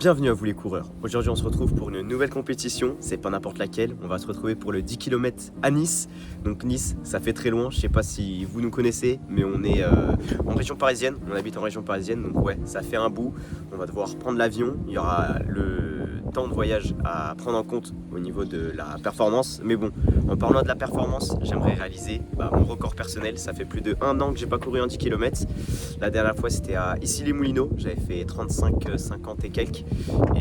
Bienvenue à vous les coureurs. Aujourd'hui on se retrouve pour une nouvelle compétition, c'est pas n'importe laquelle, on va se retrouver pour le 10 km à Nice. Donc Nice, ça fait très loin, je sais pas si vous nous connaissez, mais on est en région parisienne, on habite en région parisienne, donc ouais, ça fait un bout. On va devoir prendre l'avion, il y aura le temps de voyage à prendre en compte au niveau de la performance. Mais bon, en parlant de la performance, j'aimerais réaliser mon record personnel. Ça fait plus de 1 an que j'ai pas couru un 10 km. La dernière fois c'était à Issy-les-Moulineaux, j'avais fait 35-50 et quelques.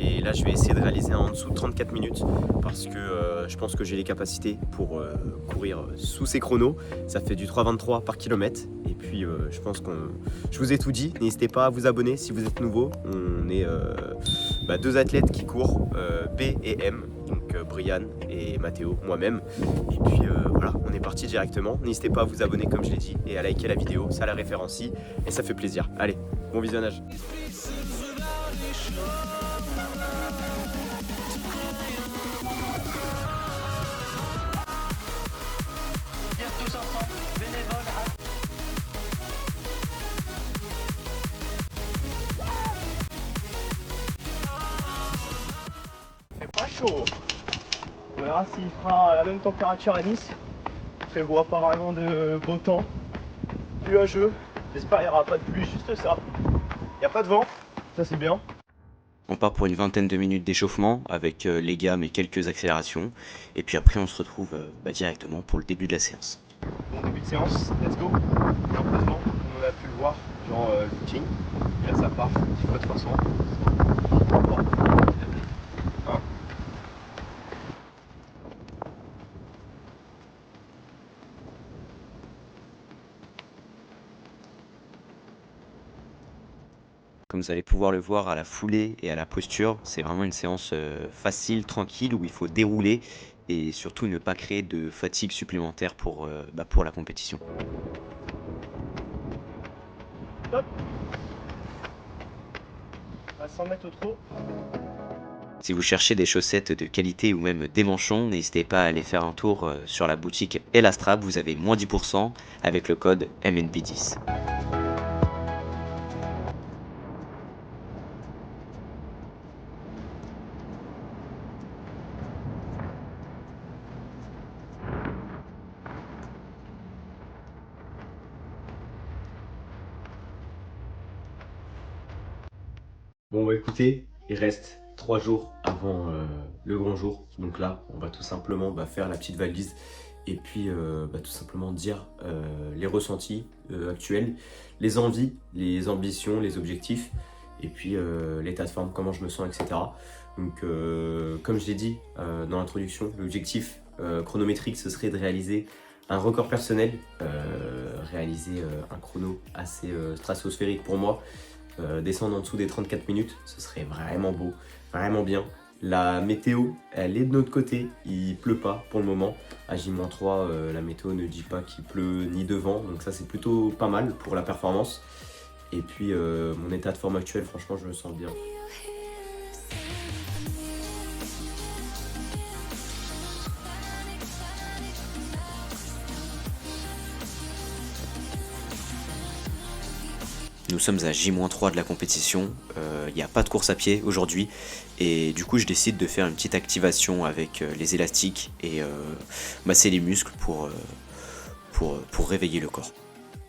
Et là je vais essayer de réaliser en dessous de 34 minutes parce que je pense que j'ai les capacités pour courir sous ces chronos. Ça fait du 3,23 par kilomètre. Et puis je pense que je vous ai tout dit. N'hésitez pas à vous abonner si vous êtes nouveau. On est deux athlètes qui courent, B et M, donc Brian et Mathéo, moi-même. Et puis voilà, on est parti directement. N'hésitez pas à vous abonner comme je l'ai dit et à liker la vidéo, ça la référencie et ça fait plaisir. Allez, bon visionnage. Tous ensemble, bénévoles. C'est pas chaud. On verra s'il fera la même température à Nice. Il prévoit apparemment de beau temps, nuageux. J'espère qu'il n'y aura pas de pluie, juste ça. Il n'y a pas de vent, ça c'est bien. On part pour une vingtaine de minutes d'échauffement avec les gammes et quelques accélérations. Et puis après, on se retrouve directement pour le début de la séance. Bon début de séance, let's go. Il y a un peu de vent, comme on a pu le voir durant le footing. Et là ça part, 10 fois 300. 3, 1. Comme vous allez pouvoir le voir à la foulée et à la posture, c'est vraiment une séance facile, tranquille, où il faut dérouler et surtout ne pas créer de fatigue supplémentaire pour la compétition. Top. À 100 mètres au trot. Si vous cherchez des chaussettes de qualité ou même des manchons, n'hésitez pas à aller faire un tour sur la boutique Elastrap, vous avez moins 10% avec le code MNB10. Bon bah écoutez, il reste 3 jours avant le grand jour. Donc là, on va tout simplement faire la petite valise et puis tout simplement dire les ressentis actuels, les envies, les ambitions, les objectifs et puis l'état de forme, comment je me sens, etc. Donc comme je l'ai dit dans l'introduction, l'objectif chronométrique ce serait de réaliser un record personnel, réaliser un chrono assez stratosphérique pour moi. Descendre en dessous des 34 minutes, ce serait vraiment beau, vraiment bien. La météo, elle est de notre côté, il pleut pas pour le moment. À J-3, la météo ne dit pas qu'il pleut ni de vent, donc ça c'est plutôt pas mal pour la performance. Et puis mon état de forme actuel, franchement je me sens bien. Nous sommes à J-3 de la compétition, il n'y a pas de course à pied aujourd'hui et du coup je décide de faire une petite activation avec les élastiques et masser les muscles pour réveiller le corps.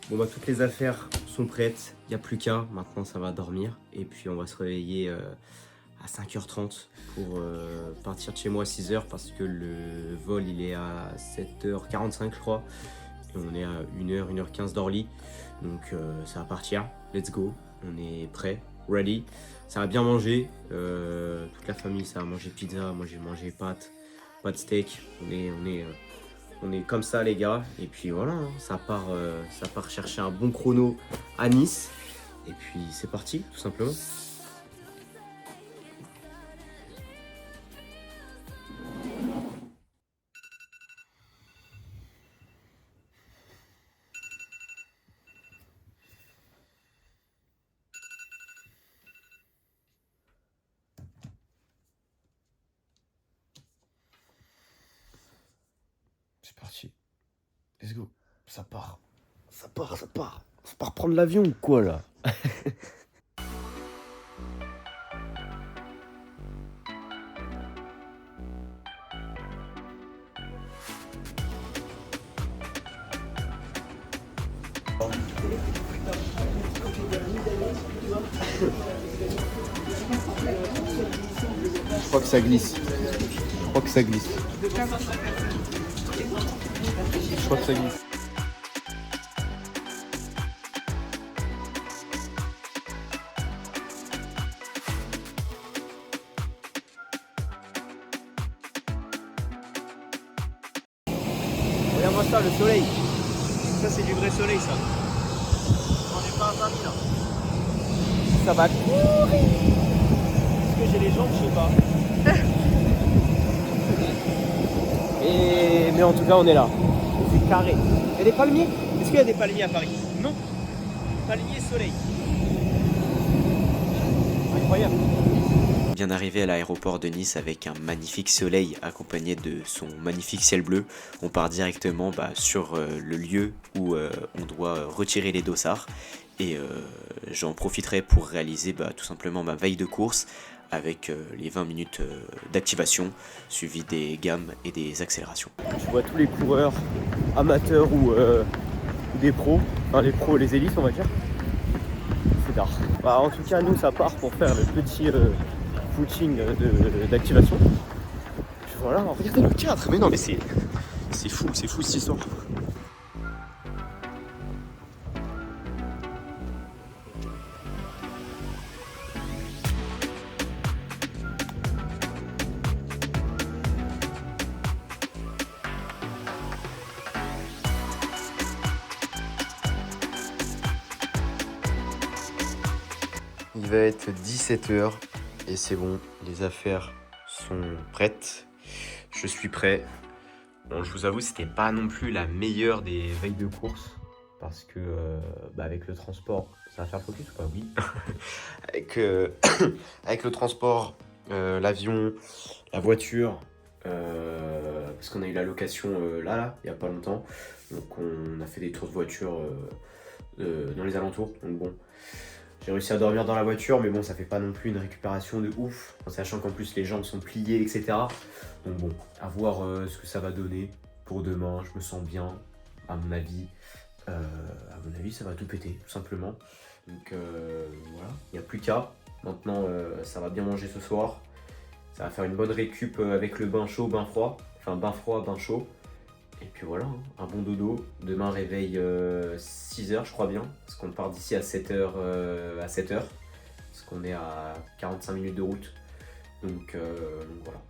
Bon toutes les affaires sont prêtes, il n'y a plus qu'à, maintenant ça va dormir et puis on va se réveiller à 5h30 pour partir de chez moi à 6h parce que le vol il est à 7h45 je crois et on est à 1h, 1h15 d'Orly donc ça va partir, let's go, on est prêt, ready, ça va bien manger, toute la famille ça va manger pizza, moi j'ai mangé pâtes, pas de steak, on est comme ça les gars et puis voilà, hein, ça part chercher un bon chrono à Nice et puis c'est parti tout simplement. C'est parti. Let's go. Ça part. Ça part, ça part. Ça part prendre l'avion ou quoi là? Je crois que ça glisse. Je crois que ça glisse. Je crois que ça glisse. Regarde-moi ça, le soleil. Ça, c'est du vrai soleil, ça. On n'est pas à Paris, là. Ça va courir. Est-ce que j'ai les jambes? Je sais pas. Mais en tout cas, on est là. C'est carré. Il y a des palmiers? Est-ce qu'il y a des palmiers à Paris? Non. Palmier soleil. Incroyable. Bien arrivé à l'aéroport de Nice avec un magnifique soleil accompagné de son magnifique ciel bleu, on part directement sur le lieu où on doit retirer les dossards et j'en profiterai pour réaliser tout simplement ma veille de course avec les 20 minutes d'activation suivi des gammes et des accélérations. Tu vois tous les coureurs amateurs ou des pros, enfin les pros et les élites on va dire. C'est d'art. En tout cas nous ça part pour faire le petit footing d'activation. Voilà, regardez le cadre, mais non mais c'est fou cette histoire. Il va être 17h et c'est bon, les affaires sont prêtes. Je suis prêt. Bon, je vous avoue, c'était pas non plus la meilleure des veilles de course parce que avec le transport, ça va faire le focus ou pas? Oui. avec le transport, l'avion, la voiture, parce qu'on a eu la location là, il y a pas longtemps. Donc on a fait des tours de voiture dans les alentours. Donc bon. J'ai réussi à dormir dans la voiture, mais bon, ça fait pas non plus une récupération de ouf, en sachant qu'en plus les jambes sont pliées, etc. Donc bon, à voir ce que ça va donner pour demain. Je me sens bien, à mon avis. Ça va tout péter, tout simplement. Donc voilà, il n'y a plus qu'à. Maintenant, ça va bien manger ce soir. Ça va faire une bonne récup avec le bain chaud, bain froid. Enfin, bain froid, bain chaud. Et puis voilà, un bon dodo. Demain réveil 6h je crois bien. Parce qu'on part d'ici à 7h. Parce qu'on est à 45 minutes de route. Donc voilà.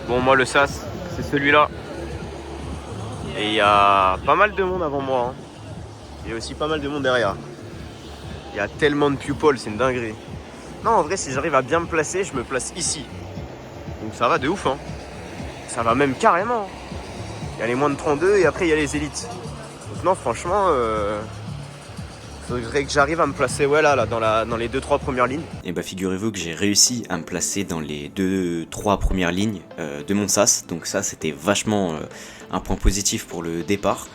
Bon, moi le sas, c'est celui-là. Et il y a pas mal de monde avant moi. Il y a aussi pas mal de monde derrière. Il y a tellement de people, c'est une dinguerie. Non, en vrai, si j'arrive à bien me placer, je me place ici. Donc ça va de ouf, hein. Ça va même carrément. Il y a les moins de 32 et après il y a les élites. Donc non, franchement, faudrait que j'arrive à me placer là, dans les 2-3 premières lignes. Et figurez-vous que j'ai réussi à me placer dans les 2-3 premières lignes de mon sas. Donc ça, c'était vachement un point positif pour le départ.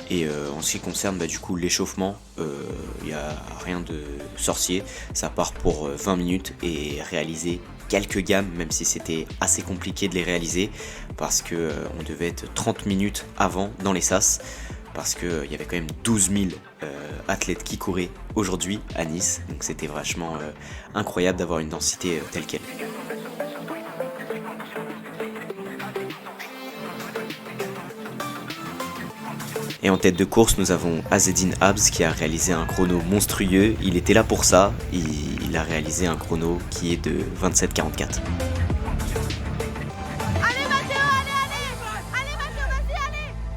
Et en ce qui concerne du coup l'échauffement, il n'y a rien de sorcier, ça part pour 20 minutes et réaliser quelques gammes, même si c'était assez compliqué de les réaliser, parce que on devait être 30 minutes avant dans les sas, parce qu'il y avait quand même 12 000 athlètes qui couraient aujourd'hui à Nice, donc c'était vachement incroyable d'avoir une densité telle qu'elle. Et en tête de course, nous avons Azzedine Abs qui a réalisé un chrono monstrueux. Il était là pour ça. Il a réalisé un chrono qui est de 27,44.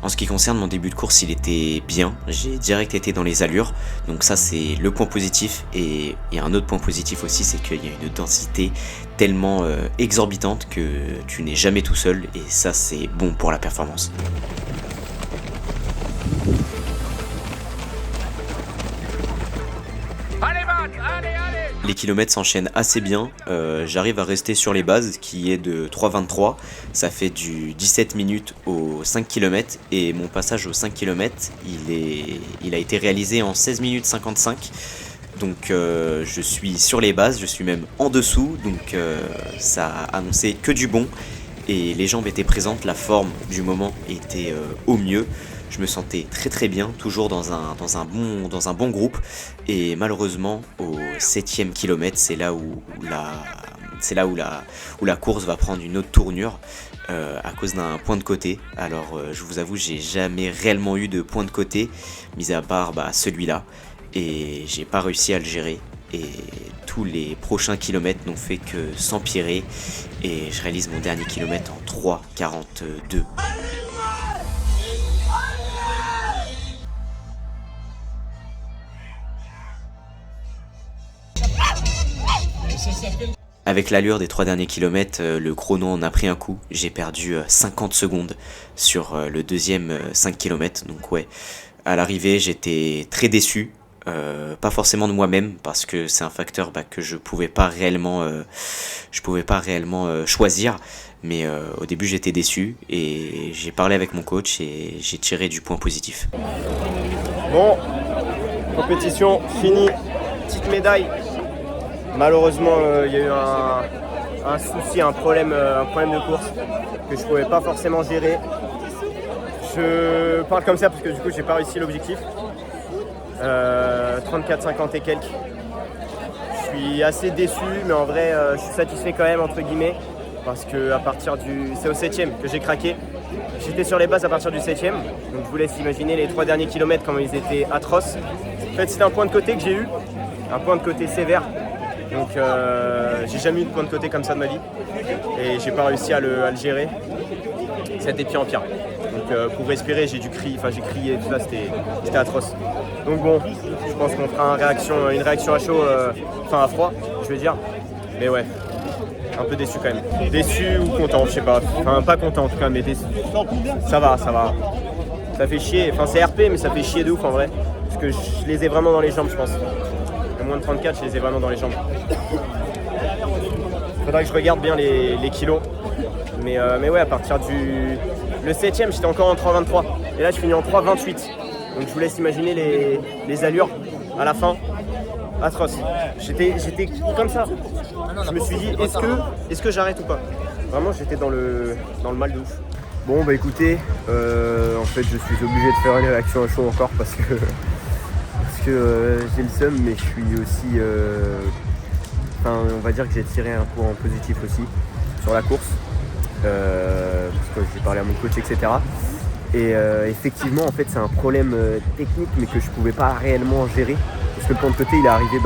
En ce qui concerne mon début de course, il était bien. J'ai direct été dans les allures. Donc ça, c'est le point positif. Et un autre point positif aussi, c'est qu'il y a une densité tellement exorbitante que tu n'es jamais tout seul. Et ça, c'est bon pour la performance. Les kilomètres s'enchaînent assez bien, j'arrive à rester sur les bases qui est de 3,23, ça fait du 17 minutes aux 5 km et mon passage aux 5 km il a été réalisé en 16 minutes 55, donc je suis sur les bases, je suis même en dessous, donc ça a annoncé que du bon et les jambes étaient présentes, la forme du moment était au mieux. Je me sentais très très bien, toujours dans un bon groupe, et malheureusement au 7e kilomètre, c'est là où la course va prendre une autre tournure à cause d'un point de côté. Alors je vous avoue, j'ai jamais réellement eu de point de côté, mis à part celui-là, et j'ai pas réussi à le gérer. Et tous les prochains kilomètres n'ont fait que s'empirer, et je réalise mon dernier kilomètre en 3,42. Avec l'allure des 3 derniers kilomètres, le chrono en a pris un coup. J'ai perdu 50 secondes sur le deuxième 5 km. Donc ouais, à l'arrivée, j'étais très déçu. Pas forcément de moi-même, parce que c'est un facteur que je pouvais pas réellement choisir. Mais au début, j'étais déçu, et j'ai parlé avec mon coach et j'ai tiré du point positif. Bon, compétition finie, petite médaille. Malheureusement, il y a eu un souci, un problème de course que je ne pouvais pas forcément gérer. Je parle comme ça parce que du coup, j'ai pas réussi l'objectif. 34,50 et quelques. Je suis assez déçu, mais en vrai, je suis satisfait quand même, entre guillemets, parce que c'est au 7e que j'ai craqué. J'étais sur les bases à partir du 7e, donc je vous laisse imaginer les 3 derniers kilomètres comment ils étaient atroces. En fait, c'était un point de côté que j'ai eu, un point de côté sévère. Donc j'ai jamais eu de point de côté comme ça de ma vie, et j'ai pas réussi à le gérer. C'était de pire en pire. Donc pour respirer, j'ai crié, tout ça, c'était atroce. Donc bon, je pense qu'on fera une réaction à chaud, à froid, je veux dire. Mais ouais, un peu déçu quand même. Déçu ou content, je sais pas. Enfin, pas content en tout cas, mais déçu. Ça va. Ça fait chier, c'est RP, mais ça fait chier de ouf en vrai. Parce que je les ai vraiment dans les jambes, je pense. À moins de 34, je les ai vraiment dans les jambes. Faudra que je regarde bien les kilos. Mais ouais, à partir le 7e, j'étais encore en 3,23. Et là, je finis en 3,28. Donc je vous laisse imaginer les allures à la fin. Atroce. J'étais comme ça. Je me suis dit, est-ce que j'arrête ou pas? Vraiment, j'étais dans le mal de ouf. Bon, écoutez, en fait, je suis obligé de faire une réaction à chaud encore parce que j'ai le seum, mais je suis aussi... on va dire que j'ai tiré un point positif aussi sur la course, parce que j'ai parlé à mon coach, etc. Et effectivement, en fait, c'est un problème technique, mais que je pouvais pas réellement gérer, parce que le point de côté, il est arrivé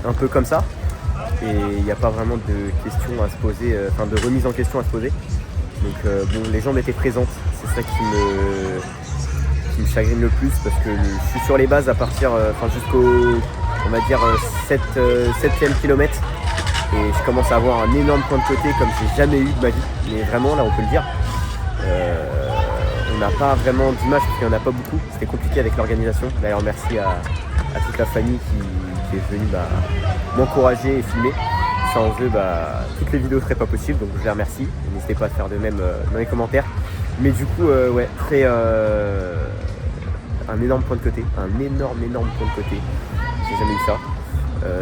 un peu comme ça, et il n'y a pas vraiment de questions à se poser, de remise en question à se poser. Donc les jambes étaient présentes, c'est ça qui me chagrine le plus, parce que je suis sur les bases à partir jusqu'au, on va dire, 7e kilomètre, et je commence à avoir un énorme point de côté comme j'ai jamais eu de ma vie, mais vraiment là on peut le dire. On n'a pas vraiment d'image parce qu'il n'y en a pas beaucoup, c'était compliqué avec l'organisation. D'ailleurs merci à toute la famille qui est venue m'encourager et filmer. Sans eux, toutes les vidéos ne seraient pas possibles, donc je les remercie. N'hésitez pas à faire de même dans les commentaires. Mais du coup, ouais, très un énorme point de côté, un énorme point de côté. J'ai jamais eu ça.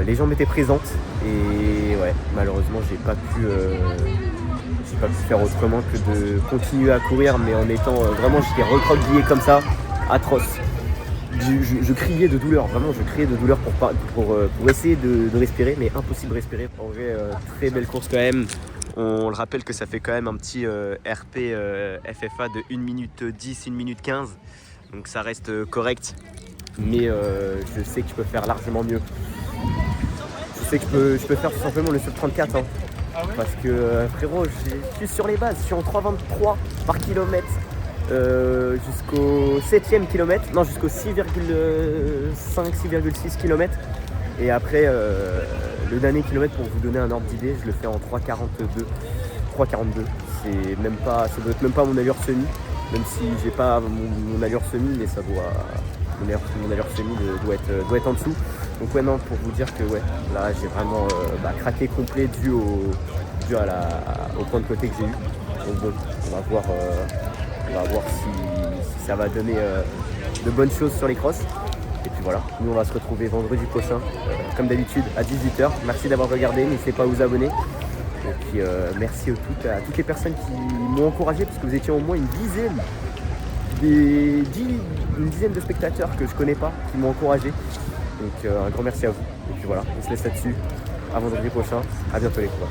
Les jambes étaient présentes et ouais, malheureusement, j'ai pas pu faire autrement que de continuer à courir, mais en étant vraiment, j'étais recroquevillé comme ça, atroce. Je criais de douleur, vraiment je criais de douleur pour essayer de respirer, mais impossible de respirer. En vrai, très belle course quand même. On le rappelle que ça fait quand même un petit RP FFA de 1 minute 10, 1 minute 15. Donc ça reste correct, mais je sais que je peux faire largement mieux. Je sais que je peux faire tout simplement le sub 34. Hein. Ah ouais, parce que frérot, je suis sur les bases, je suis en 3,23 par kilomètre. Jusqu'au 7e kilomètre, non jusqu'au 6,5, 6,6 km. Et après le dernier kilomètre, pour vous donner un ordre d'idée, je le fais en 3,42. C'est même pas, ça doit être même pas mon allure semi, même si j'ai pas mon allure semi, mais ça doit, mon allure semi doit être en dessous. Donc ouais, non, pour vous dire que ouais, là j'ai vraiment craqué complet dû au point de côté que j'ai eu. Donc bon, on va voir si ça va donner de bonnes choses sur les crosses. Et puis voilà, nous on va se retrouver vendredi prochain, comme d'habitude à 18h. Merci d'avoir regardé, n'hésitez pas à vous abonner. Et puis merci à toutes les personnes qui m'ont encouragé, parce que vous étiez au moins une dizaine de spectateurs que je connais pas qui m'ont encouragé. Donc un grand merci à vous. Et puis voilà, on se laisse là-dessus. À vendredi prochain. À bientôt les copains.